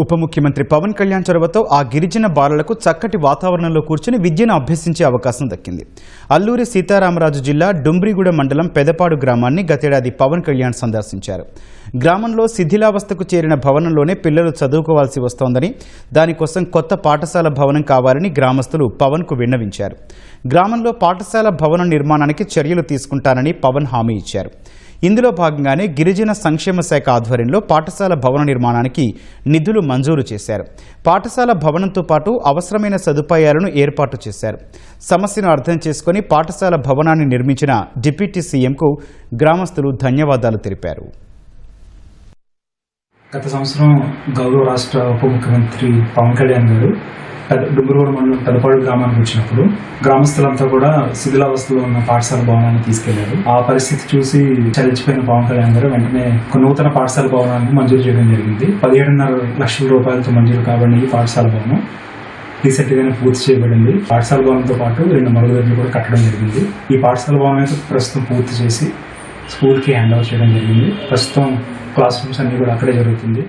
ఉప ముఖ్యమంత్రి పవన్ కళ్యాణ్ చొరవతో ఆ గిరిజన బాలలకు చక్కటి వాతావరణంలో కూర్చుని విద్యను అభ్యసించే అవకాశం దక్కింది. అల్లూరి సీతారామరాజు జిల్లా డుంబ్రిగూడ మండలం పెదపాడు గ్రామాన్ని గతేడాది పవన్ కళ్యాణ్ సందర్శించారు. గ్రామంలో శిథిలావస్థకు చేరిన భవనంలోనే పిల్లలు చదువుకోవాల్సి వస్తోందని, దానికోసం కొత్త పాఠశాల భవనం కావాలని గ్రామస్తులు పవన్కు విన్నవించారు. గ్రామంలో పాఠశాల భవనం నిర్మాణానికి చర్యలు తీసుకుంటానని పవన్ హామీ ఇచ్చారు. ఇందులో భాగంగానే గిరిజన సంక్షేమ శాఖ ఆధ్వర్యంలో పాఠశాల భవన నిర్మాణానికి నిధులు మంజూరు చేశారు. పాఠశాల భవనంతో పాటు అవసరమైన సదుపాయాలను ఏర్పాటు చేశారు. సమస్యను అర్థం చేసుకుని పాఠశాల భవనాన్ని నిర్మించిన డిప్యూటీ సీఎంకు గ్రామస్తులు ధన్యవాదాలు తెలిపారు. గత సంవత్సరం గౌరవ రాష్ట్ర ఉప ముఖ్యమంత్రి పవన్ కళ్యాణ్ గారు డుంబ్రిగూడ మండలం పెదపాడు గ్రామానికి వచ్చినప్పుడు గ్రామస్తులంతా కూడా శిథిలావస్థలో ఉన్న పాఠశాల భవనాన్ని తీసుకెళ్లారు. ఆ పరిస్థితి చూసి చలించిపోయిన పవన్ కళ్యాణ్ గారు వెంటనే ఒక నూతన పాఠశాల భవనాన్ని మంజూరు చేయడం జరిగింది. 17.5 లక్షల రూపాయలతో మంజూరు కాబట్టి ఈ పాఠశాల భవనం రీసెంట్ గానే పూర్తి చేయబడింది. పాఠశాల భవనంతో పాటు 2 మరుగుదొడ్లు కూడా కట్టడం జరిగింది. ఈ పాఠశాల భవనం అయితే ప్రస్తుతం పూర్తి చేసి స్కూల్ కి హ్యాండ్ ఓవర్ చేయడం జరిగింది. ప్రస్తుతం క్లాస్ రూమ్స్ అన్ని కూడా అక్కడే జరుగుతుంది.